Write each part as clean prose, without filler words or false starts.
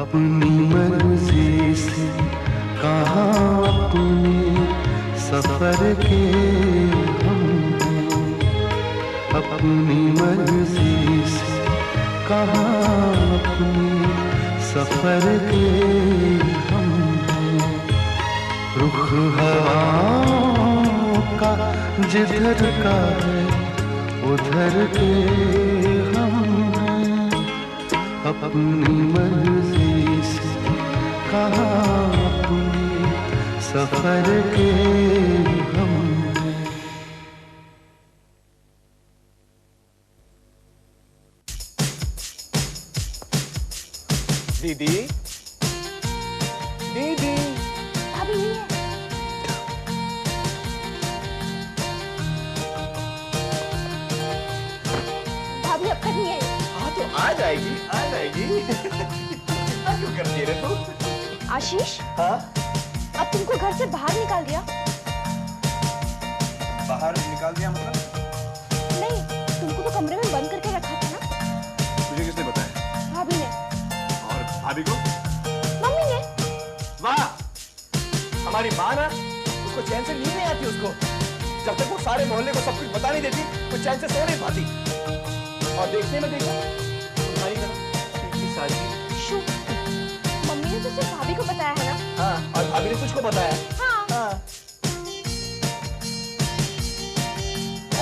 अपनी मर्जी से कहाँ अपने सफर के हम हैं, अपनी मर्जी से कहाँ अपने सफर के हम हैं। रुख हवाओं का जिधर का है उधर के हम हैं, अपनी मर्जी से कहाँ अपने सफर के हम हैं। दीदी, दीदी, भाभी नहीं है। भाभी अब तक नहीं आई। हाँ तो आ जाएगी, आ जाएगी। क्या क्यों करती है रे तू? आशीष, हाँ? अब तुमको घर से बाहर निकाल दिया? बाहर निकाल दिया मतलब? नहीं, तुमको तो कमरे में बंद करके रखा था ना? तुझे किसने बताया? भाभी ने। और भाभी को? मम्मी ने। वाह, हमारी माँ ना, उसको चैन से नींद नहीं आती उसको। जब तक वो सारे मोहल्ले को सब कुछ बता नहीं देती, वो चैन से सो नहीं पाती। और देखने में देखो, तुम्हारी तरह इतनी सारी। शू, मम्मी ने तो सिर्फ भाभी को बताया है ना? हाँ, और भाभी ने तुझको बताया। हाँ। हाँ।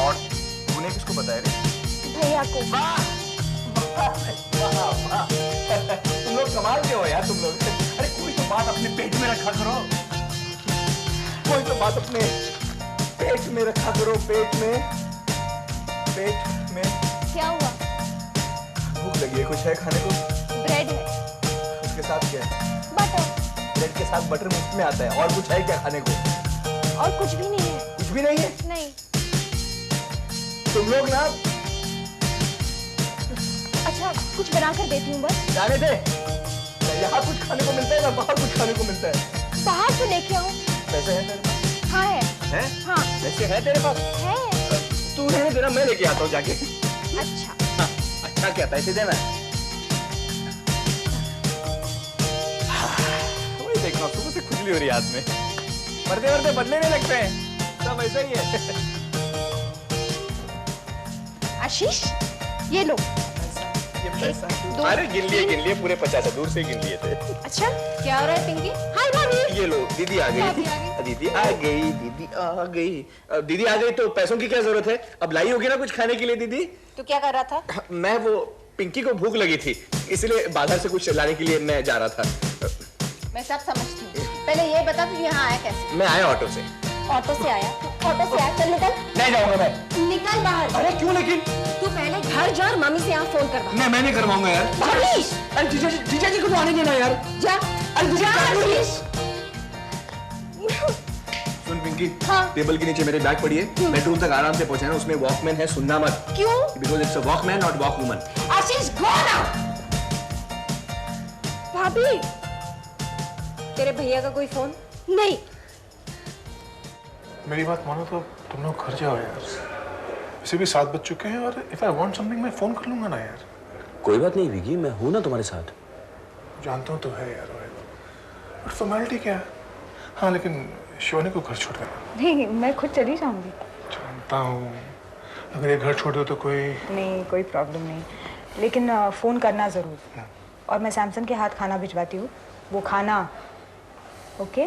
और तूने किसको बताया रे? भैया को। वाह, वाह, वाह, वाह। तुम लोग कमाल के हो यार तुम लोग। अरे कोई तो बात अपने पेट में रखा करो, कोई तो बात अपने पेट में रखा करो, पेट में, पेट में। क्या हुआ? भूख लगी है, कुछ है खाने को? ब्रेड है। उसके साथ क्या है? बटर। ब्रेड के साथ बटर मुफ्त में आता है। और कुछ है क्या खाने को? और कुछ भी नहीं है। कुछ भी नहीं है? नहीं। तुम लोग ना, अच्छा, कुछ बना कर देती हूँ बस। जाने दे। यहाँ कुछ खाने को मिलता है ना बाहर कुछ खाने को मिलता है? बाहर से लेके आऊँ। पैसे हैं तेरे पास? हाँ है। हैं? हाँ। पैसे हैं तेरे पास? है। तू रहने देना, मैं लेके आता हूँ जाके। अच्छा। हाँ, अच्छा क्या, पैसे देना? वही देख रहा हूँ, सुबह से खुजली हो रही है हाथ में। मरते मरते बदले नहीं लगते हैं, सब ऐसा ही है। आशीष, ये लो। ये पैसा। दो, अरे गिन लिए पूरे 50 दूर से गिन लिए थे। अच्छा, क्या हो रहा है पिंकी? हाय भाभी। ये लो, दीदी आ गई। दीदी आ गई, दीदी आ गई। दीदी आ गई तो पैसों की क्या जरूरत है? अब लाई होगी ना कुछ खाने के लिए दीदी। तू क्या कर रहा था? मैं वो पिंकी को भूख लगी थी, इसलिए बाजार से कुछ लाने के लिए मैं जा रहा था। मैं सब समझती हूँ, पहले ये बता तू यहाँ आया कैसे? मैं आया ऑटो से। ऑटो से आया? ऑटो से आया, चल निकल। नहीं जाऊंगा मैं। निकल बाहर। अरे क्यों लेकिन? तू पहले घर जा और मम्मी से यहाँ फोन करवा। नहीं, मैं नहीं करवाऊंगा यार। भाभी! अरे जीजा जी को तो आने देना यार। जा। अरे जा आशीष। सुन पिंकी, हाँ? टेबल के नीचे मेरे बैग पड़ी है, बेडरूम तक आराम से पहुंचे ना, उसमें वॉकमैन है, सुनना मत। क्यों? Because it's a Walkman not walk woman. Ashish go now. भाभी, तेरे भैया का कोई फोन? नहीं। मेरी बात मानो तो तुम लोग घर जाओ यार, वैसे भी 7 बज चुके हैं और इफ आई वांट समथिंग मैं फोन कर लूंगा ना यार। कोई बात नहीं विकी, मैं हूं ना तुम्हारे साथ। जानता हूँ तो है यार, और फॉर्मेलिटी क्या है? हाँ लेकिन शिवानी को घर छोड़ देना। नहीं, मैं खुद चली जाऊंगी। जानता हूँ, अगर ये घर छोड़ दो तो कोई नहीं, कोई प्रॉब्लम नहीं, लेकिन फ़ोन करना ज़रूर। और मैं सैमसन के हाथ खाना भिजवाती हूँ, वो खाना। ओके?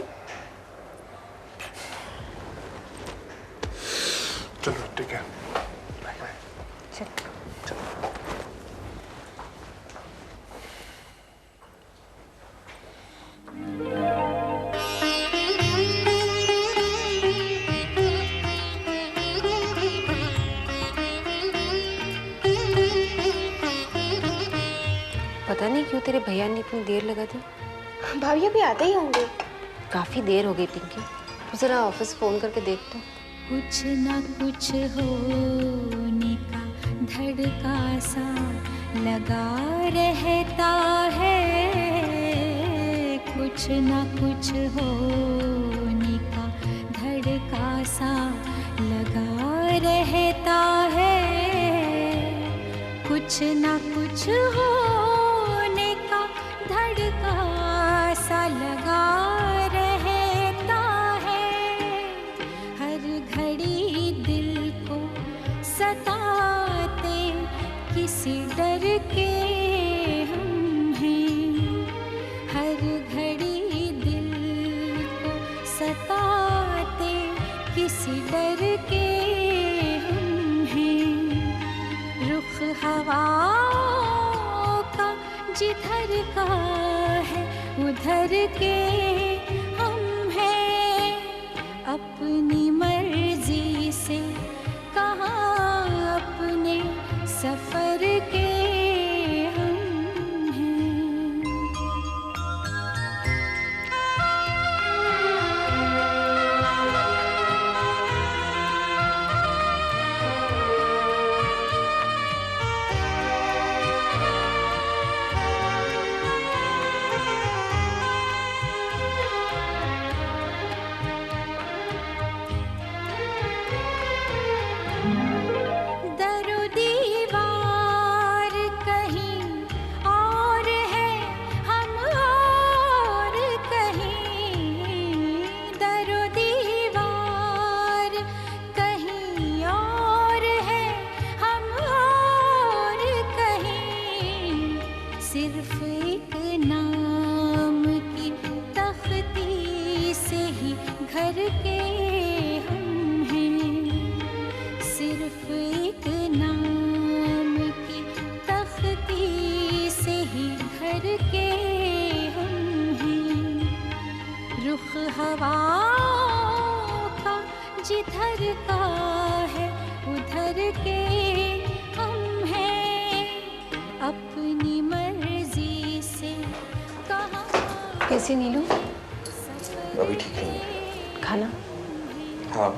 चलो ठीक है, चल। पता नहीं क्यों तेरे भैया ने इतनी देर लगा दी। भाभी अभी आते ही होंगे। काफी देर हो गई पिंकी, तू जरा ऑफिस फोन करके देख तो। कुछ ना कुछ होने का धड़का सा लगा रहता है, कुछ ना कुछ होने का धड़का सा लगा रहता है, कुछ ना कुछ होने का धड़का उधर के हम हैं, अपनी मर्जी से कहाँ अपने सफर के हम हैं। दरो दीवार कहीं और है, हम और कहीं। दरो दीवार कहीं और है, हम और कहीं। सिर्फ एक नाम की तख्ती से ही घर के हम हैं। सिर्फ एक नाम की तख्ती से ही घर के हम हैं। रुख हवाओं का जिधर का है उधर के हम हैं, अपनी मर्जी से कहाँ। कैसी नीलू? अभी ठीक नहीं है। खाना? हाँ,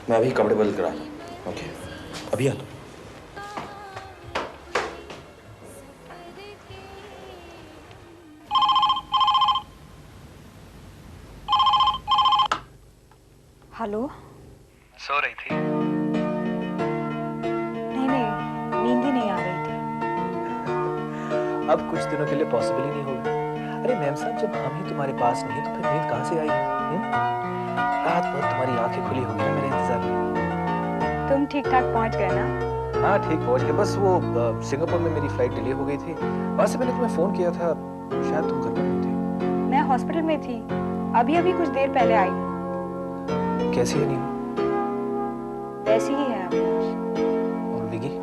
मैं अभी कपड़े बदल कर आ रहा हूँ। ओके, अभी आ दो। हेलो? सो रही थी? नहीं, नींद ही नहीं आ रही थी। अब कुछ दिनों के लिए पॉसिबल ही नहीं होगा। अरे मैम साहब, जब हम ही तुम्हारे पास नहीं तो फिर नींद कहाँ से आई? रात भर तुम्हारी आंखें खुली होगी ना मेरे इंतजार में। तुम ठीक ठाक पहुंच गए ना? हाँ, ठीक पहुंच गए। बस वो सिंगापुर में मेरी फ्लाइट डिले हो गई थी। वहां से मैंने तुम्हें फोन किया था, शायद तुम घर पर नहीं थे। मैं हॉस्पिटल में थी, अभी कुछ देर पहले आई हूँ। कैसी है नीलू? ऐसी ही है अविनाश। और विगी?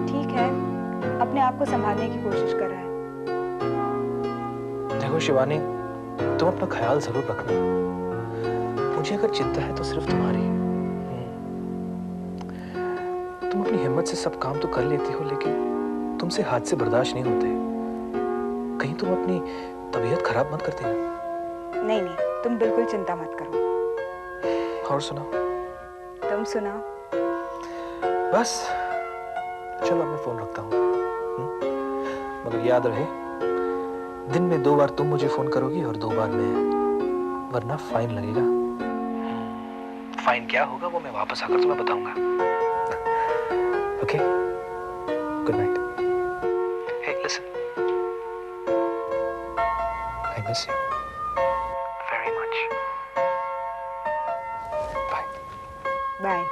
ठीक है, अपने आप को संभालने की कोशिश कर रहा है। देखो शिवानी, तुम अपना ख्याल जरूर रखना। मुझे अगर चिंता है तो सिर्फ तुम्हारी। तुम अपनी हिम्मत से सब काम तो कर लेती हो, लेकिन तुमसे हादसे बर्दाश्त नहीं होते। कहीं तुम अपनी तबीयत खराब मत करती ना। नहीं, तुम बिल्कुल चिंता मत करो। और सुनाओ? तुम सुनाओ। बस चलो, अब मैं फोन रखता हूँ। मगर याद रहे, दिन में 2 बार तुम मुझे फोन करोगी और 2 बार मैं, वरना फाइन लगेगा। फाइन क्या होगा वो मैं वापस आकर तुम्हें बताऊंगा। Okay, good night. Hey listen, I miss you very much. Bye bye.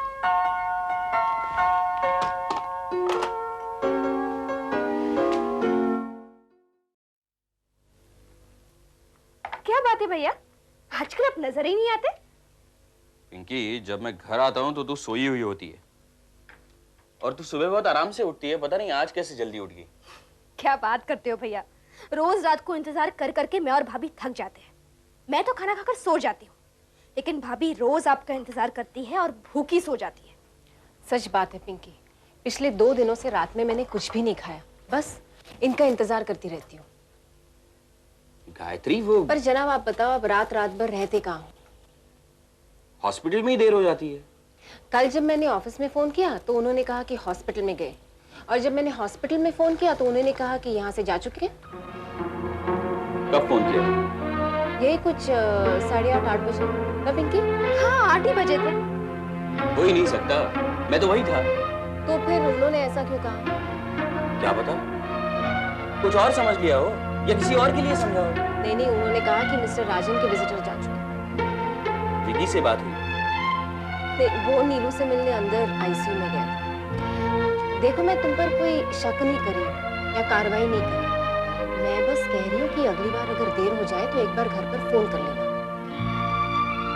क्या बात है भैया, आजकल आप नजर ही नहीं आते। पिंकी, जब मैं घर आता हूँ तो तू सोई हुई होती है, और तू सुबह बहुत आराम से उठती है। पता नहीं आज कैसे जल्दी उठ गई। क्या बात करते हो भैया, रोज रात को इंतजार कर करके मैं और भाभी थक जाते हैं। मैं तो खाना खाकर सो जाती हूँ, लेकिन भाभी रोज आपका इंतजार करती है और भूखी सो जाती है। सच बात है पिंकी, पिछले 2 दिनों से रात में मैंने कुछ भी नहीं खाया, बस इनका इंतजार करती रहती हूँ। गायत्री, वो पर जनाब आप बताओ, अब रात भर रहते कहाँ हो? हॉस्पिटल में ही देर हो जाती है। कल जब मैंने ऑफिस में फोन किया तो उन्होंने कहा कि हॉस्पिटल में गए, और जब मैंने हॉस्पिटल में फोन किया तो उन्होंने कहा कि यहाँ से जा चुके हैं। कब फोन किया? यही कुछ 7:30-8 बजे ना पिंकी? हाँ, 8 ही बजे थे। हो ही नहीं सकता, मैं तो वही था। तो फिर उन्होंने ऐसा क्यों कहा? क्या पता, कुछ और समझ लिया हो या किसी और के लिए समझा हो। नहीं, उन्होंने कहा कि मिस्टर राजन के विजिटर जा चुके हैं। विकी से बात हुई? वो नीलू से मिलने अंदर आईसीयू में गया था। देखो, मैं तुम पर कोई शक नहीं करी या कार्रवाई नहीं करी, मैं बस कह रही हूँ कि अगली बार अगर देर हो जाए तो एक बार घर पर फोन कर लेना।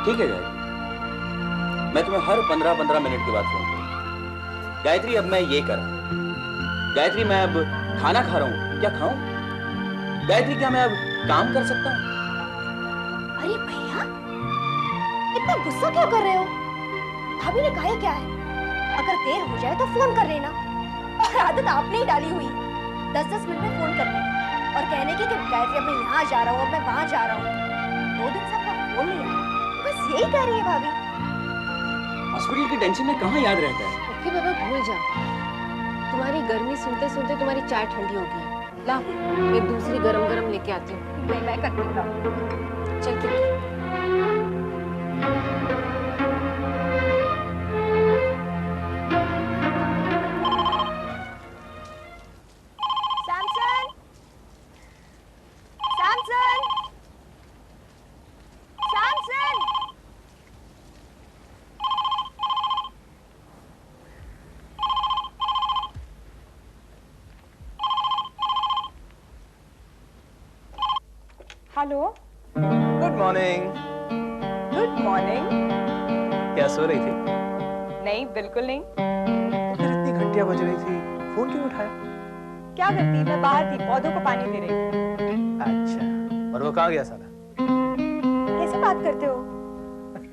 ठीक है गायत्री, मैं तुम्हें हर 15-15 मिनट के बाद फोन करूँगा। गायत्री, अब मैं ये कर रहा हूँ। गायत्री, मैं अब खाना खा रहा हूँ, क्या खाऊं? गायत्री, क्या मैं अब काम कर सकता हूँ। अरे भैया, इतना गुस्सा क्यों कर रहे हो? भाभी ने कहा क्या है? अगर देर हो जाए तो फोन कर लेना। और आदत आपने ही डाली हुई 10-10 मिनट में फोन करने की और कहने की कि गायत्री अब मैं यहाँ जा रहा हूँ, अब मैं वहाँ जा रहा हूँ। 2 दिन से आपका फोन नहीं आया, बस यही कह रही है भाभी। हॉस्पिटल की टेंशन में कहाँ याद रहता है? ओके बाबा, भूल जा। तुम्हारी गर्मी सुनते सुनते तुम्हारी चाय ठंडी हो गई है। ला, मैं दूसरी गरम गरम लेके आती हूँ। नहीं, मैं कर दूंगा। चल ठीक। Samson, Samson, Samson. Hello, good morning. Good morning. क्या सो रही थी? नहीं, बिल्कुल नहीं। तो फिर इतनी घंटियां बज रही थी, फोन क्यों उठाया? क्या करती? मैं बाहर थी, पौधों को पानी दे रही थी। अच्छा, और वो कहाँ गया साला? कैसे बात करते हो?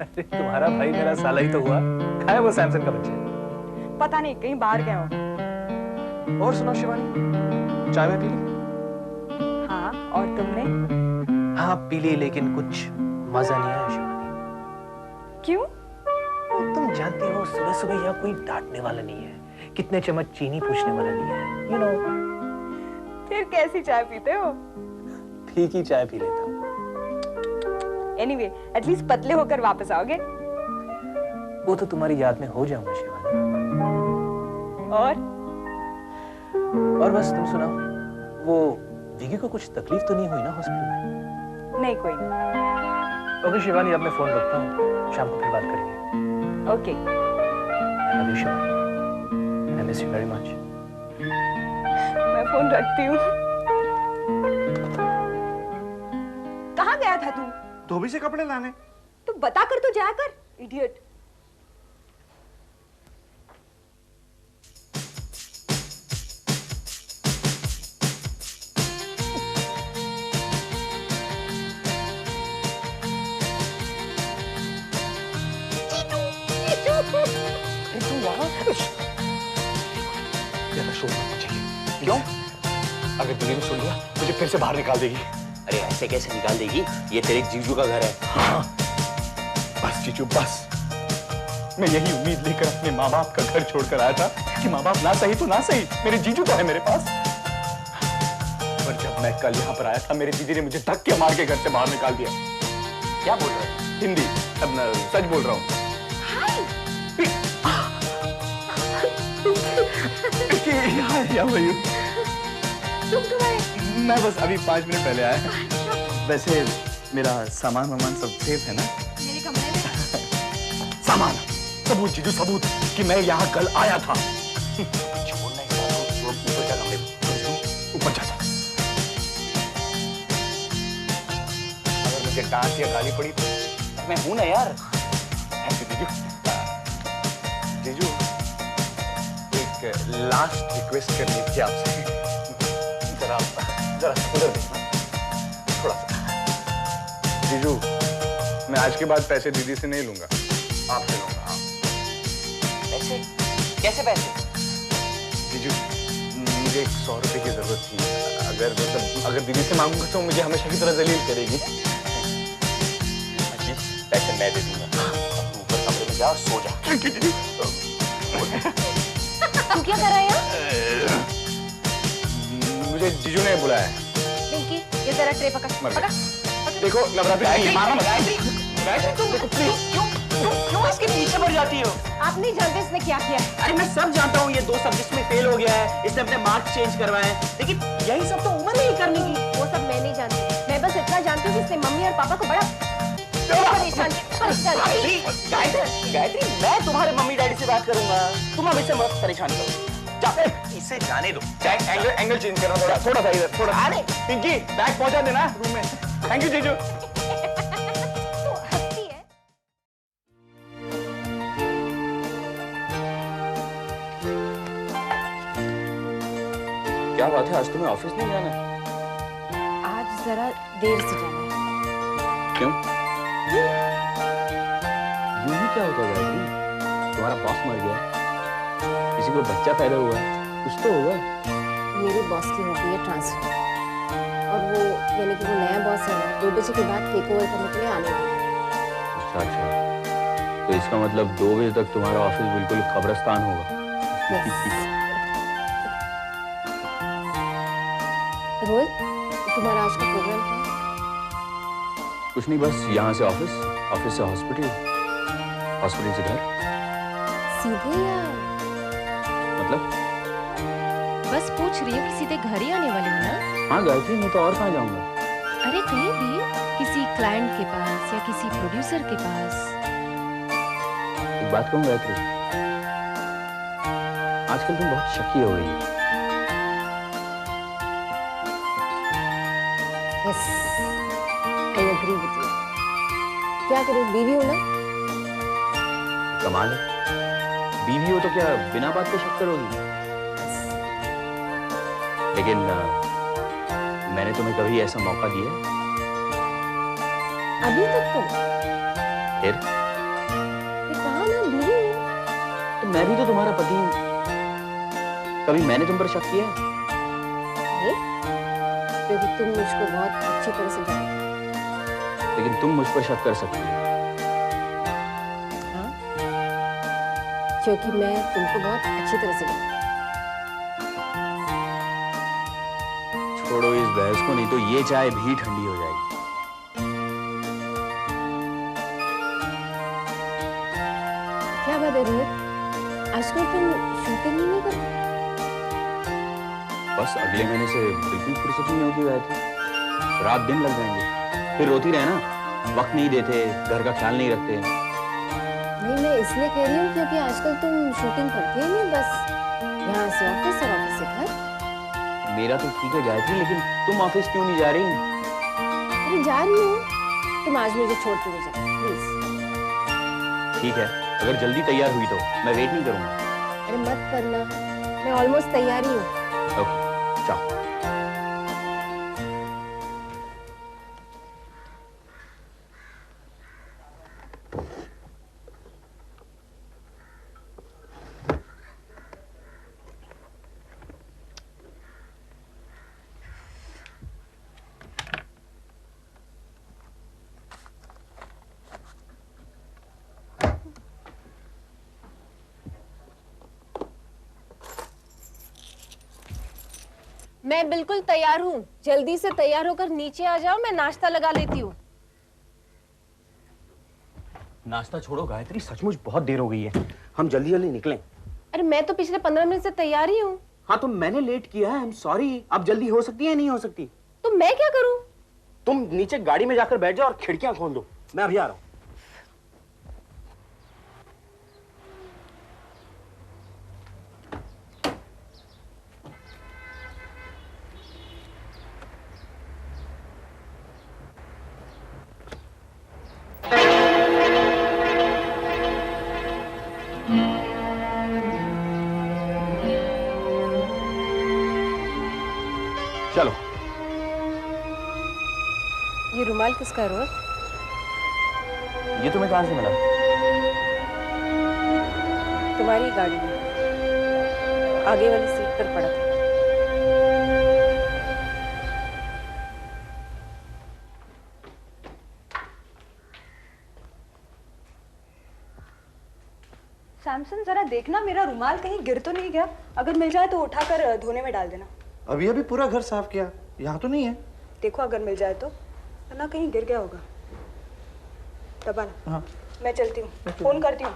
अरे तुम्हारा भाई मेरा साला ही तो हुआ। कहाँ है वो सैमसन का बच्चा? पता नहीं, कहीं बाहर गया होगा। और सुनो शिवानी, चाय में पी ली? हाँ, और तुमने? हाँ पी ली, लेकिन कुछ मजा नहीं आया शिवानी। क्यों? तुम जानती हो सुबह सुबह यहाँ कोई डांटने वाला नहीं है, कितने चम्मच चीनी पूछने वाला नहीं है, यू नो। फिर कैसी चाय पीते हो? फीकी चाय पी लेता हूँ। एनीवे, एटलीस्ट पतले होकर वापस आओगे। वो तो तुम्हारी याद में हो जाऊंगा शिवानी। और बस तुम सुनाओ, वो विकी को कुछ तकलीफ तो नहीं हुई ना हॉस्पिटल में? नहीं, कोई नहीं। ओके शिवानी, अब मैं फोन रखता हूँ, शाम को फिर बात करेंगे। Okay. I love you Shivani, I miss you very much. मैं फोन रखती हूँ। कहाँ गया था तू? धोबी से कपड़े लाने। तू बता कर तो जाया कर, इडियट। ज्यादा शोर मत मचाइए। क्यों? अगर दीदी ने सुन लिया मुझे फिर से बाहर निकाल देगी। अरे ऐसे कैसे निकाल देगी? ये तेरे जीजू का घर है। हाँ, बस जीजू बस। मैं यही उम्मीद लेकर अपने माँ बाप का घर छोड़कर आया था कि माँ बाप ना सही तो ना सही, मेरे जीजू तो है मेरे पास। पर जब मैं कल यहाँ पर आया था, मेरे दीदी ने मुझे धक्के मार के घर से बाहर निकाल दिया। क्या बोल रहा है? हिंदी, अब मैं सच बोल रहा हूँ। मैं बस अभी 5 मिनट पहले आया। वैसे मेरा सामान वामान सब सेफ है ना? मेरे कमरे में। सामान, सबूत जीजू, सबूत कि मैं यहाँ कल आया था। छोड़ना इस बात को, ऊपर जा कमरे में। ऊपर जा। अगर मुझे डांट या गाली पड़ी तो मैं हूं ना यार। जीजू, जीजू एक लास्ट रिक्वेस्ट करनी थी आपसे। जरा उधर देखना थोड़ा सा। जीजू, मैं आज के बाद पैसे दीदी से नहीं लूंगा, आपसे लूंगा। हाँ। पैसे? कैसे पैसे? जीजू, मुझे 100 रुपए की जरूरत थी। अगर दीदी से मांगूंगा तो मुझे हमेशा की तरह जलील करेगी। पैसे मैं दे दूंगा। तू ऊपर कमरे में जा और सो जा। तू क्या कर रहा है यहाँ? मुझे जीजू ने बुलाया। पिंकी, ये जरा ट्रे पकड़। पकड़। देखो नवरात्रि नहीं, मारना मत। क्यों इसके पीछे पड़ जाती हो? आप नहीं जानते इसने क्या किया है। अरे मैं सब जानता हूँ, ये 2 सब्जेक्ट में फेल हो गया है, इसने अपने मार्क्स चेंज करवाए हैं, लेकिन यही सब तो उम्र नहीं करने की। वो सब मैं नहीं जानती, मैं बस इतना जानती हूँ कि इसने मम्मी और पापा को बड़ा परेशान गायत्री, मैं तुम्हारे मम्मी डैडी से बात करूंगा, तुम अब इसे मत परेशान करो। इसे जाने दो। एंगल चेंज करना थोड़ा सा इधर, थोड़ा। अरे पिंकी, बैग पहुंचा देना रूम में। थैंक यू जीजू। क्या बात है, आज तुम्हें ऑफिस नहीं जाना? आज जरा देर से जाना है। क्यों? यूं ही क्या होता है गायत्री? तुम्हारा बॉस मर गया, किसी को बच्चा पैदा हुआ, कुछ तो होगा। मेरे बॉस की हो गई है ट्रांसफर, और वो यानी कि वो नया बॉस है ना, 2 बजे के बाद टेक ओवर करने के लिए आने वाला है। अच्छा, तो इसका मतलब 2 बजे तक तुम्हारा ऑफिस बिल्कुल कब्रिस्तान होगा। रोहित, तुम्हारा आज का प्रोग्राम क्या है? कुछ नहीं, बस यहाँ से ऑफिस, ऑफिस से हॉस्पिटल, हॉस्पिटल से घर। सीधे या मतलब? बस पूछ रही हूँ कि सीधे घर ही आने वाली हो ना? हाँ गायत्री, मैं तो और कहाँ जाऊँगा? अरे कहीं भी, किसी क्लाइंट के पास या किसी प्रोड्यूसर के पास। एक बात कहूँ गायत्री, आजकल तुम बहुत शकी हो गई। Yes, I agree with you. क्या करूँ, बीवी हो ना? कमाल है, बीवी हो तो क्या बिना बात के शक करोगी? लेकिन मैंने तुम्हें कभी ऐसा मौका दिया? अभी तक तो। फिर कहा ना बीवी हूँ। तो मैं भी तो तुम्हारा पति हूँ, कभी मैंने तुम पर शक किया? क्योंकि तुम मुझको बहुत अच्छी तरह से जानते हो। लेकिन तुम मुझ पर शक कर सकती हो। हाँ, क्योंकि मैं तुमको बहुत अच्छी तरह से जानती हूँ। छोड़ो इस बहस को, नहीं तो ये चाय भी ठंडी हो जाएगी। क्या बात है रोहित, आजकल तुम शूटिंग ही नहीं करते? बस अगले महीने से बिल्कुल फुर्सत नहीं होगी गायत्री, रात दिन लग जाएंगे, फिर रोती रहना, वक्त नहीं देते, घर का ख्याल नहीं रखते। नहीं, मैं इसलिए कह रही हूँ क्योंकि आजकल तुम शूटिंग करते ही नहीं, बस यहाँ से ऑफिस और ऑफिस से घर। मेरा तो ठीक है गायत्री, लेकिन तुम ऑफिस क्यों नहीं जा रही? अरे जा रही हूँ, तुम आज मुझे छोड़ के जाओ प्लीज। ठीक है, अगर जल्दी तैयार हुई तो मैं वेट नहीं करूंगा। अरे मत करना, मैं ऑलमोस्ट तैयार ही हूँ। ओके, चाओ। मैं बिल्कुल तैयार हूँ, जल्दी से तैयार होकर नीचे आ जाओ, मैं नाश्ता लगा लेती हूँ। नाश्ता छोड़ो गायत्री, सचमुच बहुत देर हो गई है, हम जल्दी जल्दी निकलें। अरे मैं तो पिछले 15 मिनट से तैयार ही हूँ। हाँ तो मैंने लेट किया है, आई एम सॉरी। अब जल्दी हो सकती है या नहीं हो सकती? तो मैं क्या करूँ? तुम नीचे गाड़ी में जाकर बैठ जाओ और खिड़कियां खोल दो, मैं अभी आ रहा हूँ। चलो। ये रुमाल किसका है रोहित? ये तुम्हें कहां से मिला? तुम्हारी गाड़ी में, आगे वाली सीट पर पड़ा था। सैमसन जरा देखना मेरा रुमाल कहीं गिर तो नहीं गया, अगर मिल जाए तो उठाकर धोने में डाल देना। अभी अभी पूरा घर साफ किया, यहाँ तो नहीं है। देखो अगर मिल जाए तो, वरना कहीं गिर गया होगा। दबाना। हाँ। मैं चलती हूँ, फोन करती हूँ।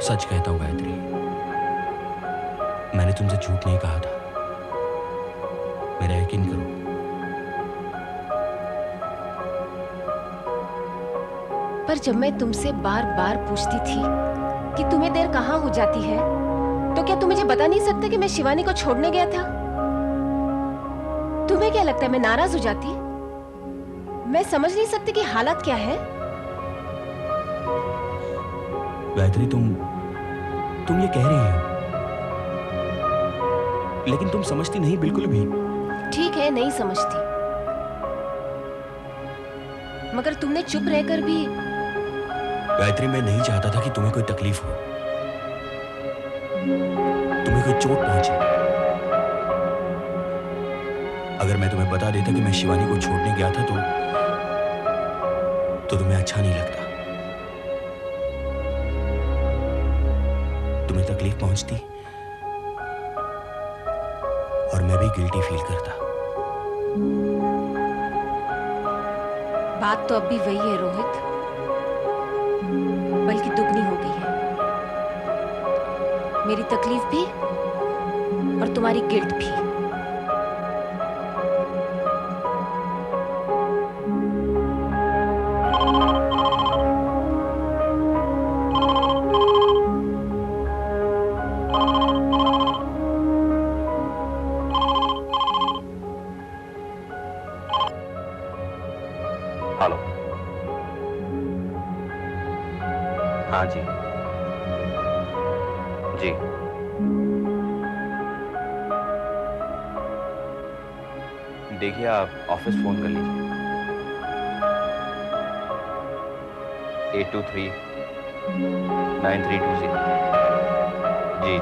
सच कहता हूं गायत्री, मैंने तुमसे झूठ नहीं कहा था, मेरा यकीन करो। पर जब मैं तुमसे बार बार पूछती थी कि तुम्हें देर कहाँ हो जाती है, तो क्या तुम मुझे बता नहीं सकते कि मैं शिवानी को छोड़ने गया था? तुम्हें तुम्हें क्या लगता है मैं नाराज हो जाती? मैं समझ नहीं सकती कि हालात क्या है। गायत्री, तुम ये कह रही हो, लेकिन तुम समझती नहीं बिल्कुल भी। ठीक है, नहीं समझती, मगर तुमने चुप रहकर भी। गायत्री, मैं नहीं चाहता था कि तुम्हें कोई तकलीफ हो, तुम्हें कोई चोट पहुंचे। अगर मैं तुम्हें बता देता कि मैं शिवानी को छोड़ने गया था तो तुम्हें अच्छा नहीं लगता, तुम्हें तकलीफ पहुंचती और मैं भी गिल्टी फील करता। बात तो अब भी वही है रोहित, बल्कि दुगनी हो गई है। मेरी तकलीफ भी और तुम्हारी गिल्ट भी। हेलो। हाँ जी जी। देखिए, आप ऑफिस फोन कर लीजिए। 823-9320। जी जी।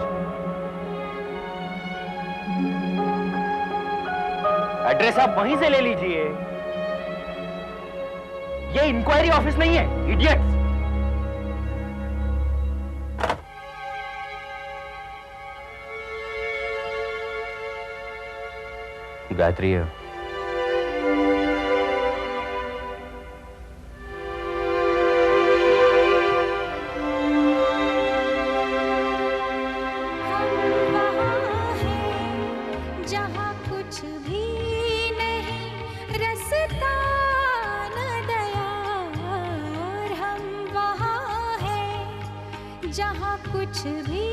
एड्रेस आप वहीं से ले लीजिए। ये इंक्वायरी ऑफिस नहीं है, इडियट्स। गायत्री है। जहाँ कुछ भी नहीं, रसता न दया, और हम वहाँ हैं जहाँ कुछ भी